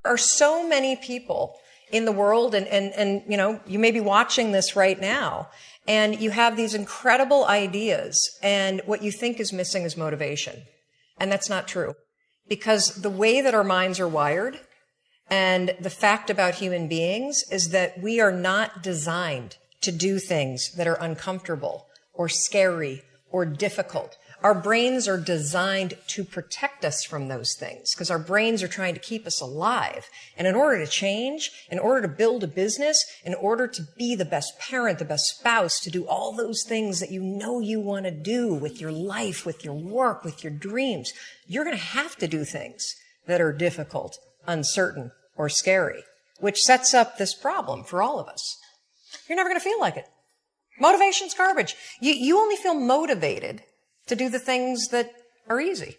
are so many people in the world, and you know, you may be watching this right now, and you have these incredible ideas, and what you think is missing is motivation. And that's not true. Because the way that our minds are wired, and the fact about human beings, is that we are not designed to do things that are uncomfortable or scary or difficult. Our brains are designed to protect us from those things because our brains are trying to keep us alive. And in order to change, in order to build a business, in order to be the best parent, the best spouse, to do all those things that you know you want to do with your life, with your work, with your dreams, you're going to have to do things that are difficult, uncertain, or scary, which sets up this problem for all of us. You're never going to feel like it. Motivation's garbage. You only feel motivated to do the things that are easy,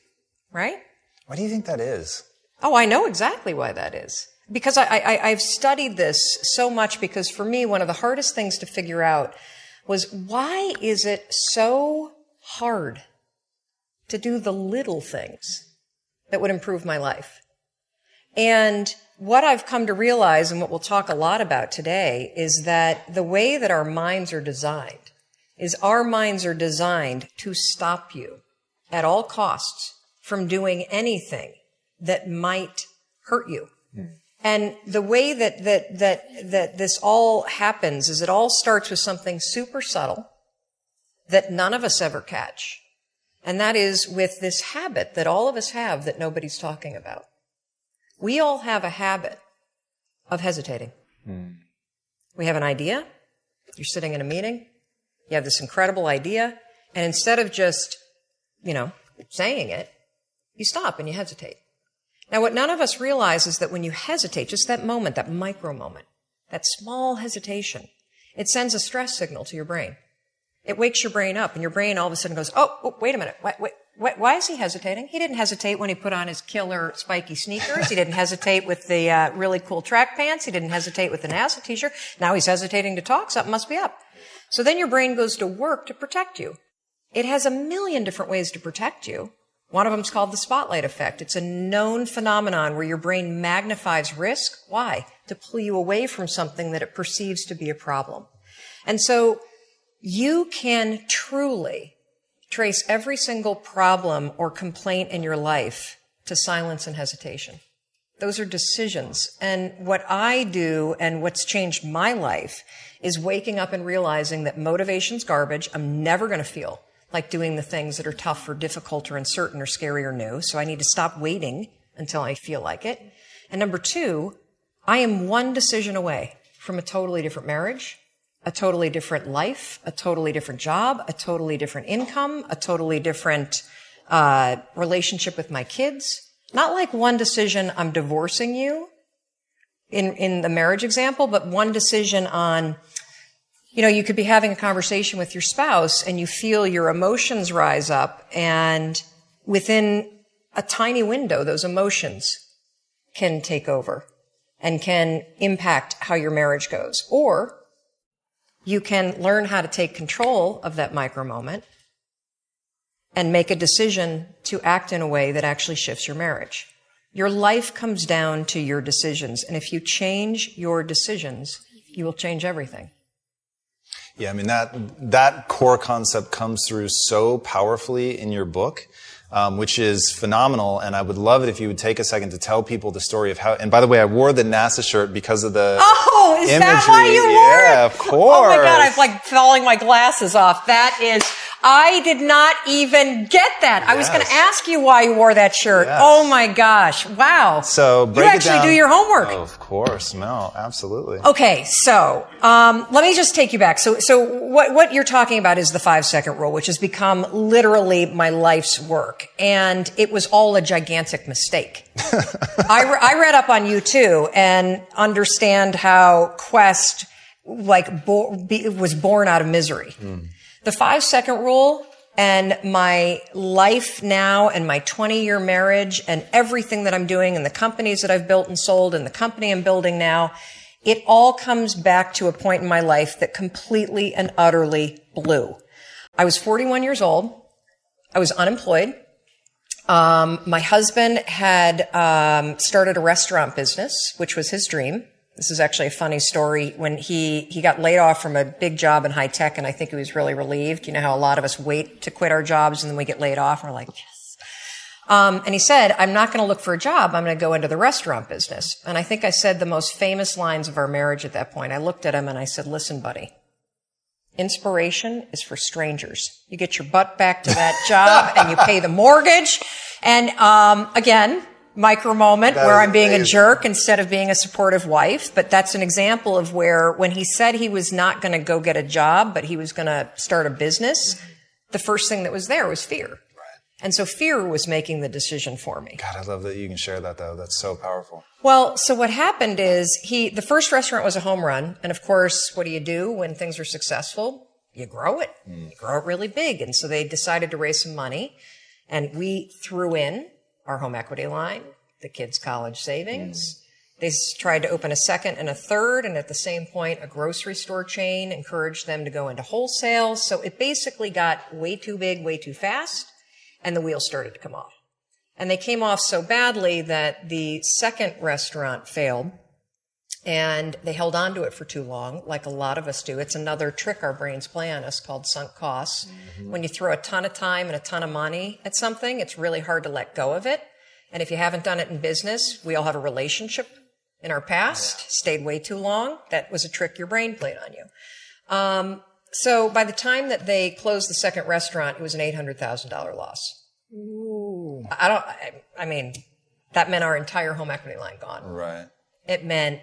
right? Why do you think that is? Oh, I know exactly why that is. Because I've studied this so much, because for me, one of the hardest things to figure out was, why is it so hard to do the little things that would improve my life? And what I've come to realize, and what we'll talk a lot about today, is that the way that our minds are designed is our minds are designed to stop you at all costs from doing anything that might hurt you. And the way that this all happens is it all starts with something super subtle that none of us ever catch. And that is with this habit that all of us have that nobody's talking about. We all have a habit of hesitating. We have an idea. You're sitting in a meeting. You have this incredible idea. And instead of just, saying it, you stop and you hesitate. Now, what none of us realize is that when you hesitate, just that moment, that micro moment, that small hesitation, it sends a stress signal to your brain. It wakes your brain up, and your brain all of a sudden goes, oh, wait a minute. Why is he hesitating? He didn't hesitate when he put on his killer spiky sneakers. He didn't hesitate with the really cool track pants. He didn't hesitate with the NASA t-shirt. Now he's hesitating to talk. Something must be up. So then your brain goes to work to protect you. It has a million different ways to protect you. One of them is called the spotlight effect. It's a known phenomenon where your brain magnifies risk. Why? To pull you away from something that it perceives to be a problem. And so you can truly trace every single problem or complaint in your life to silence and hesitation. Those are decisions. And what I do, and what's changed my life, is waking up and realizing that motivation's garbage. I'm never going to feel like doing the things that are tough or difficult or uncertain or scary or new. So I need to stop waiting until I feel like it. And number two, I am one decision away from a totally different marriage, a totally different life, a totally different job, a totally different income, a totally different relationship with my kids. Not like one decision, I'm divorcing you in the marriage example, but one decision on, you could be having a conversation with your spouse and you feel your emotions rise up, and within a tiny window, those emotions can take over and can impact how your marriage goes. Or you can learn how to take control of that micro moment and make a decision to act in a way that actually shifts your marriage. Your life comes down to your decisions. And if you change your decisions, you will change everything. Yeah, I mean, that core concept comes through so powerfully in your book, which is phenomenal. And I would love it if you would take a second to tell people the story of how, and by the way, I wore the NASA shirt because of the is imagery. That why you wore it? Yeah, of course. Oh my God, I'm like falling my glasses off. That is, I did not even get that. Yes. I was going to ask you why you wore that shirt. Yes. Oh my gosh. Wow. So break you actually it down. Do your homework. Oh, of course, Mel. Absolutely. Okay. So, let me just take you back. So what you're talking about is the 5-second rule, which has become literally my life's work. And it was all a gigantic mistake. I read up on you too and understand how Quest was born out of misery. The 5-second rule and my life now and my 20-year marriage and everything that I'm doing and the companies that I've built and sold and the company I'm building now, it all comes back to a point in my life that completely and utterly blew. I was 41 years old. I was unemployed. My husband had started a restaurant business, which was his dream. This is actually a funny story. When he got laid off from a big job in high tech, and I think he was really relieved. You know how a lot of us wait to quit our jobs and then we get laid off and we're like, yes. And he said, I'm not going to look for a job. I'm going to go into the restaurant business. And I think I said the most famous lines of our marriage at that point. I looked at him and I said, listen, buddy, inspiration is for strangers. You get your butt back to that job and you pay the mortgage. And, again, micro moment where I'm being a jerk instead of being a supportive wife. But that's an example of where when he said he was not going to go get a job, but he was going to start a business, the first thing that was there was fear. Right. And so fear was making the decision for me. God, I love that you can share that, though. That's so powerful. Well, so what happened is the first restaurant was a home run. And of course, what do you do when things are successful? You grow it. You grow it really big. And so they decided to raise some money. And we threw in our home equity line, the kids' college savings. They tried to open a second and a third, and at the same point, a grocery store chain encouraged them to go into wholesale. So it basically got way too big, way too fast, and the wheels started to come off. And they came off so badly that the second restaurant failed, and they held on to it for too long, like a lot of us do. It's another trick our brains play on us called sunk costs. When you throw a ton of time and a ton of money at something, it's really hard to let go of it. And if you haven't done it in business, we all have a relationship in our past, stayed way too long. That was a trick your brain played on you. So by the time that they closed the second restaurant, it was an $800,000 loss. Ooh. I mean, that meant our entire home equity line gone. Right. It meant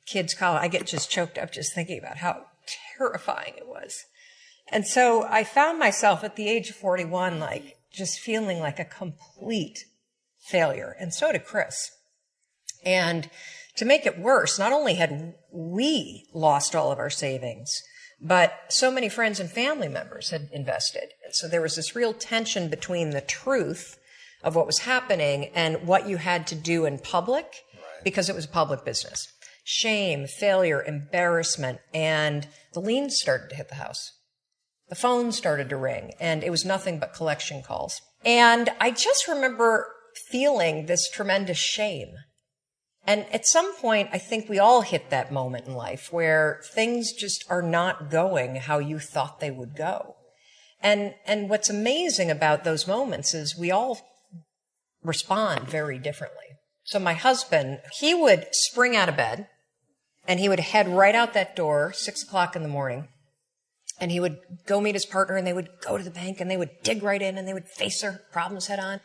kids' college. I get just choked up just thinking about how terrifying it was. And so I found myself at the age of 41, like, just feeling like a complete failure. And so did Chris. And to make it worse, not only had we lost all of our savings, but so many friends and family members had invested. And so there was this real tension between the truth of what was happening and what you had to do in public, because it was a public business. Shame, failure, embarrassment, and the liens started to hit the house. The phone started to ring, and it was nothing but collection calls. And I just remember feeling this tremendous shame. And at some point, I think we all hit that moment in life where things just are not going how you thought they would go. And what's amazing about those moments is we all respond very differently. So my husband, he would spring out of bed and he would head right out that door, 6 o'clock in the morning, and he would go meet his partner and they would go to the bank and they would dig right in and they would face their problems head on.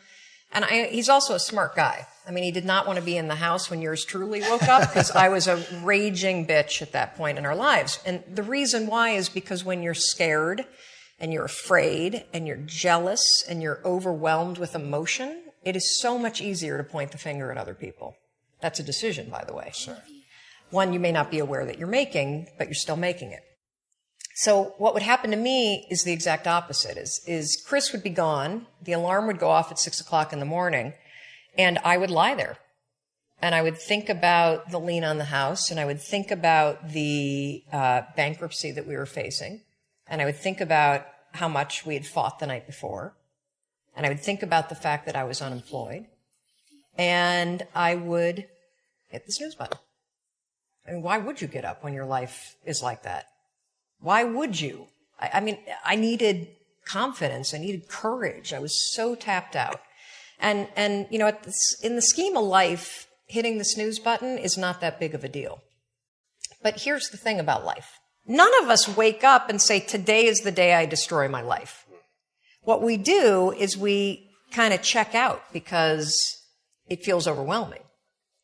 And he's also a smart guy. I mean, he did not want to be in the house when yours truly woke up because I was a raging bitch at that point in our lives. And the reason why is because when you're scared and you're afraid and you're jealous and you're overwhelmed with emotion, it is so much easier to point the finger at other people. That's a decision, by the way. Sure. One you may not be aware that you're making, but you're still making it. So what would happen to me is the exact opposite. Is Chris would be gone, the alarm would go off at 6 o'clock in the morning, and I would lie there. And I would think about the lien on the house, and I would think about the bankruptcy that we were facing, and I would think about how much we had fought the night before, and I would think about the fact that I was unemployed, and I would hit the snooze button. I mean, why would you get up when your life is like that? Why would you? I mean, I needed confidence. I needed courage. I was so tapped out. And you know, in the scheme of life, hitting the snooze button is not that big of a deal. But here's the thing about life. None of us wake up and say, today is the day I destroy my life. What we do is we kind of check out because it feels overwhelming.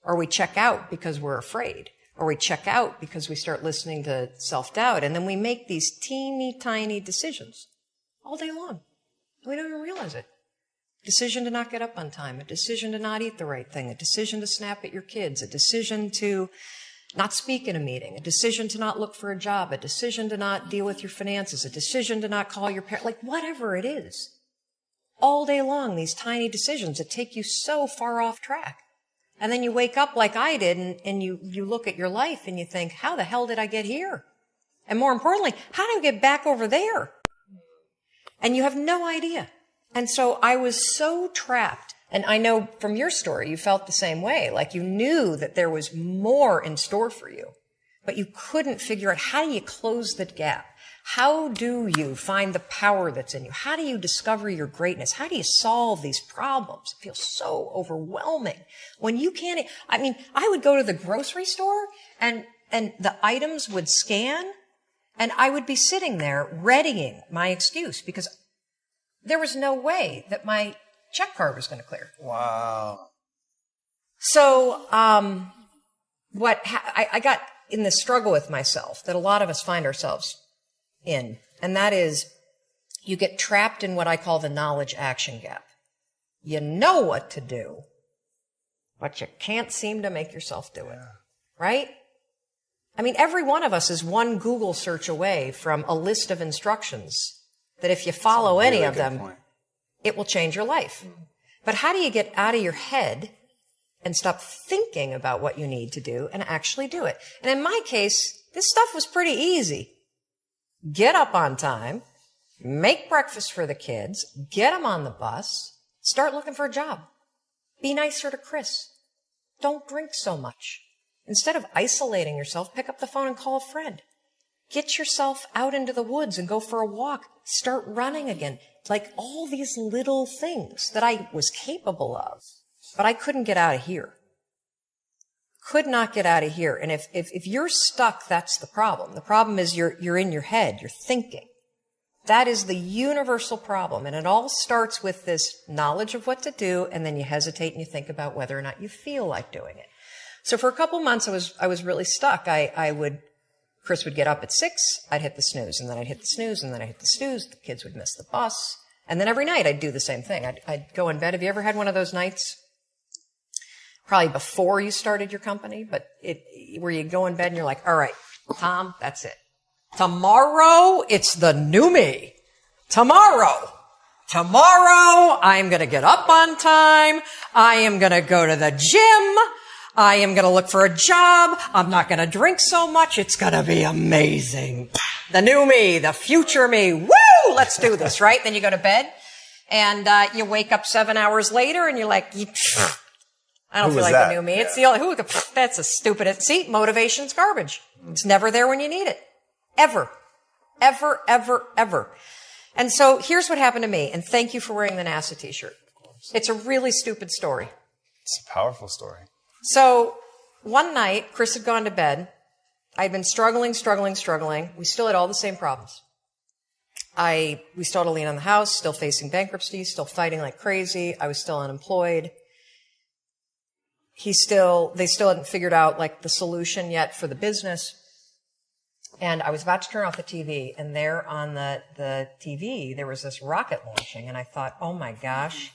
Or we check out because we're afraid. Or we check out because we start listening to self-doubt. And then we make these teeny tiny decisions all day long. We don't even realize it. Decision to not get up on time, a decision to not eat the right thing, a decision to snap at your kids, a decision to not speak in a meeting, a decision to not look for a job, a decision to not deal with your finances, a decision to not call your parents, like whatever it is. All day long, these tiny decisions that take you so far off track. And then you wake up like I did and you look at your life and you think, how the hell did I get here? And more importantly, how do I get back over there? And you have no idea. And so I was so trapped. And I know from your story, you felt the same way. Like you knew that there was more in store for you, but you couldn't figure out how do you close that gap? How do you find the power that's in you? How do you discover your greatness? How do you solve these problems? It feels so overwhelming when you can't. I mean, I would go to the grocery store and the items would scan and I would be sitting there readying my excuse because there was no way that my check card was going to clear. Wow. So, I got in this struggle with myself that a lot of us find ourselves in, and that is you get trapped in what I call the knowledge action gap. You know what to do, but you can't seem to make yourself do it. Right? I mean, every one of us is one Google search away from a list of instructions that if you follow any of them, it will change your life. But how do you get out of your head and stop thinking about what you need to do and actually do it? And in my case, this stuff was pretty easy. Get up on time, make breakfast for the kids, get them on the bus, start looking for a job. Be nicer to Chris. Don't drink so much. Instead of isolating yourself, pick up the phone and call a friend. Get yourself out into the woods and go for a walk. Start running again. Like all these little things that I was capable of, but I couldn't get out of here. Could not get out of here. And if you're stuck, that's the problem. The problem is you're in your head. You're thinking. That is the universal problem. And it all starts with this knowledge of what to do. And then you hesitate and you think about whether or not you feel like doing it. So for a couple months, I was really stuck. Chris would get up at 6. I'd hit the snooze and then I'd hit the snooze and then I'd hit the snooze. The kids would miss the bus. And then every night I'd do the same thing. I'd go in bed. Have you ever had one of those nights? Probably before you started your company, but where you go in bed and you're like, all right, Tom, that's it. Tomorrow, it's the new me. Tomorrow, I'm going to get up on time. I am going to go to the gym. I am going to look for a job. I'm not going to drink so much. It's going to be amazing. The new me, the future me. Woo! Let's do this, right? Then you go to bed and you wake up 7 hours later and you're like, I don't feel like the new me. It's the only, that's a stupid, see, motivation's garbage. It's never there when you need it. Ever. Ever, ever, ever. And so here's what happened to me. And thank you for wearing the NASA t-shirt. It's a really stupid story. It's a powerful story. So one night, Chris had gone to bed. I'd been struggling. We still had all the same problems. We still had a lien on the house, still facing bankruptcy, still fighting like crazy. I was still unemployed. They still hadn't figured out like the solution yet for the business. And I was about to turn off the TV, and there on the TV, there was this rocket launching, and I thought, oh my gosh,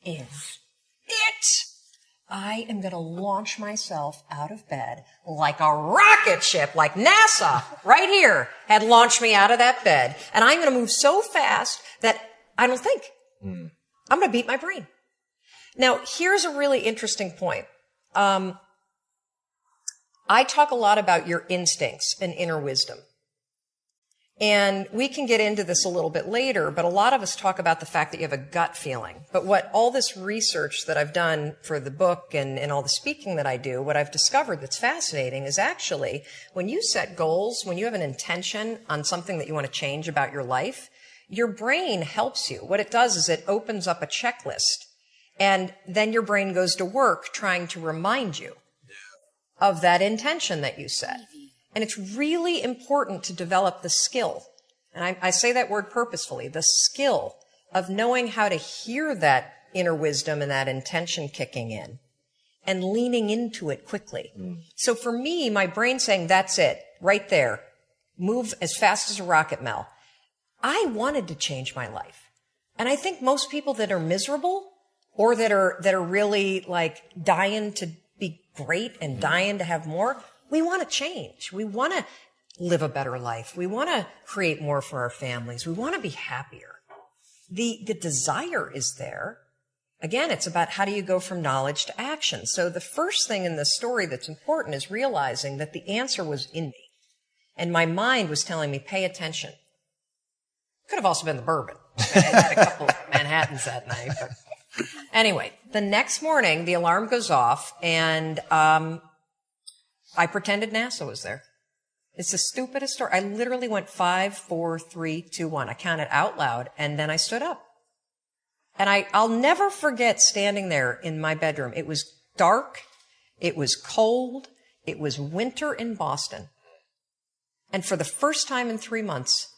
that is it. I am going to launch myself out of bed like a rocket ship, like NASA right here had launched me out of that bed. And I'm going to move so fast that I don't think. I'm going to beat my brain. Now, here's a really interesting point. I talk a lot about your instincts and inner wisdom. And we can get into this a little bit later, but a lot of us talk about the fact that you have a gut feeling. But what all this research that I've done for the book and all the speaking that I do, what I've discovered that's fascinating is actually when you set goals, when you have an intention on something that you want to change about your life, your brain helps you. What it does is it opens up a checklist, and then your brain goes to work trying to remind you of that intention that you set. And it's really important to develop the skill, and I say that word purposefully, the skill of knowing how to hear that inner wisdom and that intention kicking in and leaning into it quickly. So for me, my brain saying, that's it, right there, move as fast as a rocket, Mel. I wanted to change my life. And I think most people that are miserable or that are really like dying to be great and dying to have more, we want to change. We want to live a better life. We want to create more for our families. We want to be happier. The desire is there. Again, it's about how do you go from knowledge to action. So the first thing in this story that's important is realizing that the answer was in me. And my mind was telling me, pay attention. Could have also been the bourbon. I had a couple of Manhattans that night. But anyway, the next morning, the alarm goes off, and I pretended NASA was there. It's the stupidest story. I literally went 5, 4, 3, 2, 1. I counted out loud, and then I stood up. And I'll never forget standing there in my bedroom. It was dark. It was cold. It was winter in Boston. And for the first time in 3 months,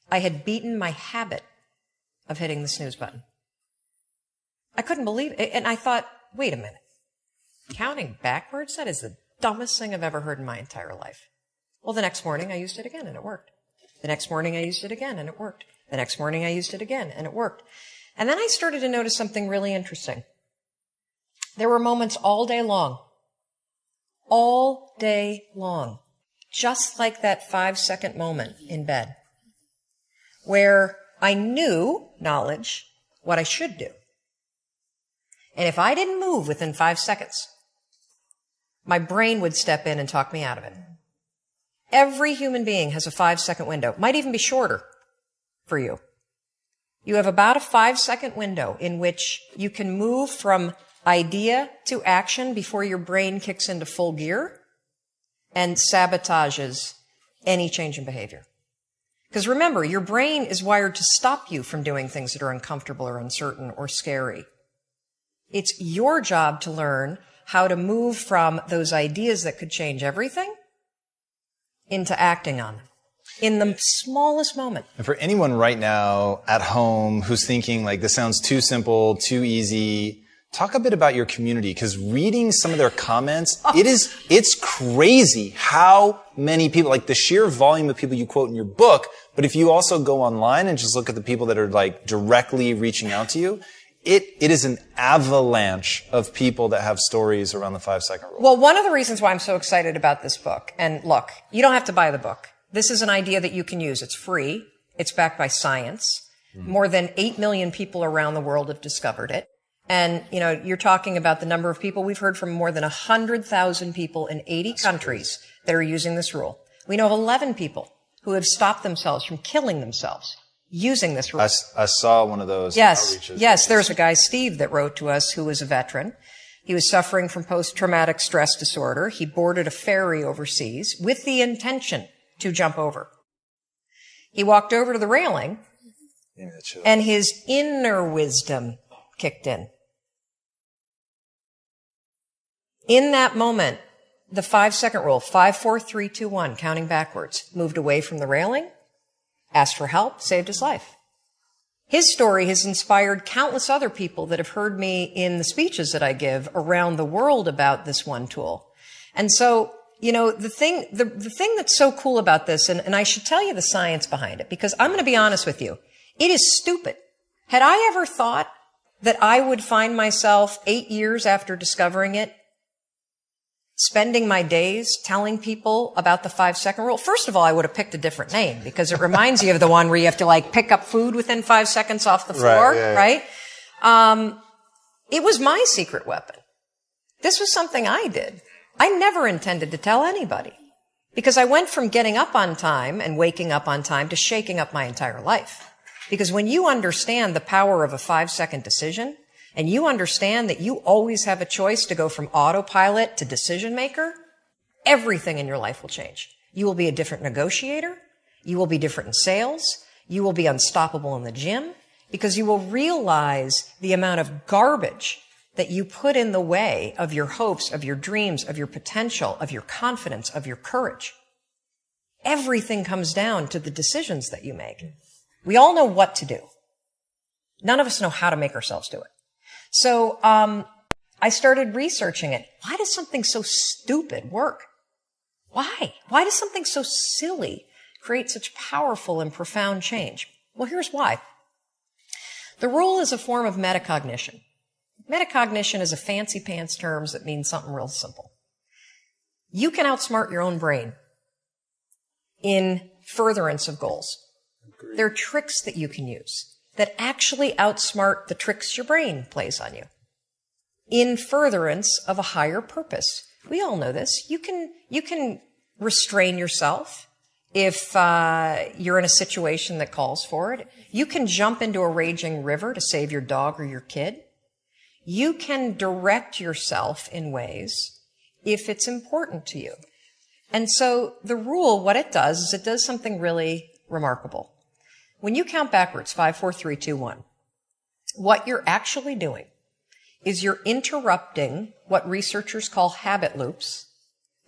I had beaten my habit of hitting the snooze button. I couldn't believe it. And I thought, wait a minute. Counting backwards? That is the dumbest thing I've ever heard in my entire life. Well, the next morning I used it again, and it worked. The next morning I used it again, and it worked. The next morning I used it again, and it worked. And then I started to notice something really interesting. There were moments all day long, just like that 5-second moment in bed, where I knew, knowledge, what I should do. And if I didn't move within 5 seconds, my brain would step in and talk me out of it. Every human being has a 5-second window. Might even be shorter for you. You have about a 5-second window in which you can move from idea to action before your brain kicks into full gear and sabotages any change in behavior. Because remember, your brain is wired to stop you from doing things that are uncomfortable or uncertain or scary. It's your job to learn how to move from those ideas that could change everything into acting on them in the smallest moment. And for anyone right now at home who's thinking like, this sounds too simple, too easy, talk a bit about your community, because reading some of their comments, it's crazy how many people, like the sheer volume of people you quote in your book, but if you also go online and just look at the people that are like directly reaching out to you, it is an avalanche of people that have stories around the 5-second rule. Well, one of the reasons why I'm so excited about this book, and look, you don't have to buy the book. This is an idea that you can use. It's free. It's backed by science. More than 8 million people around the world have discovered it. And, you know, you're talking about the number of people. We've heard from more than 100,000 people in 80 countries that are using this rule. We know of 11 people who have stopped themselves from killing themselves using this rule. I saw one of those outreaches. Yes, there's a guy, Steve, that wrote to us who was a veteran. He was suffering from post-traumatic stress disorder. He boarded a ferry overseas with the intention to jump over. He walked over to the railing, and his inner wisdom kicked in. In that moment, the 5-second rule, 5, 4, 3, 2, 1, counting backwards, moved away from the railing, asked for help, saved his life. His story has inspired countless other people that have heard me in the speeches that I give around the world about this one tool. And so, you know, the thing that's so cool about this, and I should tell you the science behind it, because I'm going to be honest with you, it is stupid. Had I ever thought that I would find myself 8 years after discovering it, spending my days telling people about the 5-second rule? First of all, I would have picked a different name, because it reminds you of the one where you have to like pick up food within 5 seconds off the floor, right? It was my secret weapon. This was something I did. I never intended to tell anybody, because I went from getting up on time and waking up on time to shaking up my entire life. Because when you understand the power of a 5-second decision, and you understand that you always have a choice to go from autopilot to decision maker, everything in your life will change. You will be a different negotiator. You will be different in sales. You will be unstoppable in the gym, because you will realize the amount of garbage that you put in the way of your hopes, of your dreams, of your potential, of your confidence, of your courage. Everything comes down to the decisions that you make. We all know what to do. None of us know how to make ourselves do it. So I started researching it. Why does something so stupid work? Why? Why does something so silly create such powerful and profound change? Well, here's why. The rule is a form of metacognition. Metacognition is a fancy pants term that means something real simple. You can outsmart your own brain in furtherance of goals. There are tricks that you can use that actually outsmart the tricks your brain plays on you in furtherance of a higher purpose. We all know this. You can restrain yourself. If you're in a situation that calls for it, you can jump into a raging river to save your dog or your kid. You can direct yourself in ways if it's important to you. And so the rule, what it does is it does something really remarkable. When you count backwards, 5, 4, 3, 2, 1, what you're actually doing is you're interrupting what researchers call habit loops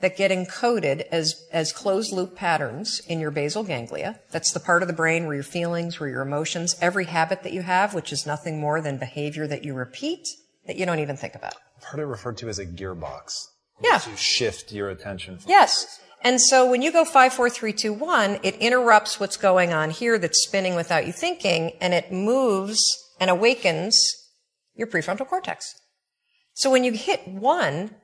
that get encoded as closed loop patterns in your basal ganglia. That's the part of the brain where your feelings, where your emotions, every habit that you have, which is nothing more than behavior that you repeat that you don't even think about. I've heard it referred to as a gearbox. Yeah. To shift your attention. Yes. And so when you go 5, 4, 3, 2, 1, it interrupts what's going on here that's spinning without you thinking, and it moves and awakens your prefrontal cortex. So when you hit 1,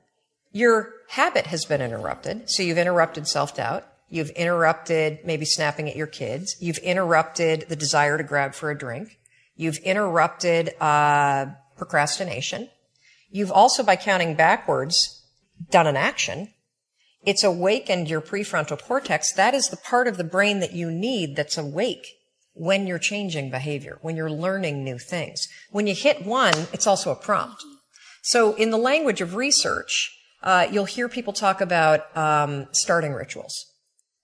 your habit has been interrupted. So you've interrupted self-doubt. You've interrupted maybe snapping at your kids. You've interrupted the desire to grab for a drink. You've interrupted procrastination. You've also, by counting backwards, done an action. It's awakened your prefrontal cortex. That is the part of the brain that you need that's awake when you're changing behavior, when you're learning new things. When you hit 1, it's also a prompt. So in the language of research, you'll hear people talk about starting rituals.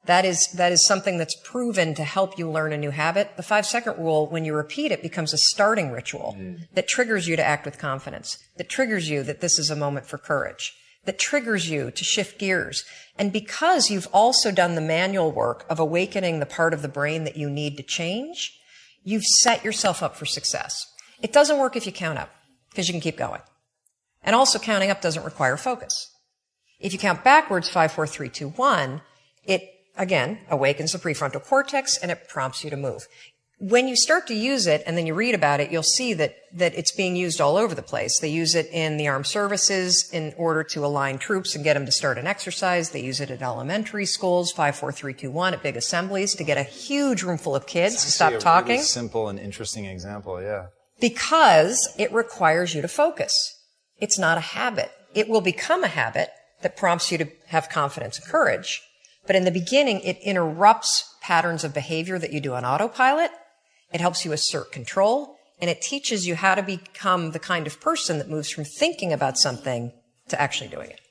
That is something that's proven to help you learn a new habit. The 5-second rule, when you repeat it, becomes a starting ritual that triggers you to act with confidence, that triggers you that this is a moment for courage, that triggers you to shift gears. And because you've also done the manual work of awakening the part of the brain that you need to change, you've set yourself up for success. It doesn't work if you count up, because you can keep going. And also counting up doesn't require focus. If you count backwards, 5, 4, 3, 2, 1, it, again, awakens the prefrontal cortex and it prompts you to move. When you start to use it and then you read about it, you'll see that it's being used all over the place. They use it in the armed services in order to align troops and get them to start an exercise. They use it at elementary schools, 5, 4, 3, 2, 1, at big assemblies to get a huge room full of kids to stop talking. Really simple and interesting example, yeah. Because it requires you to focus. It's not a habit. It will become a habit that prompts you to have confidence and courage. But in the beginning, it interrupts patterns of behavior that you do on autopilot. It helps you assert control, and it teaches you how to become the kind of person that moves from thinking about something to actually doing it.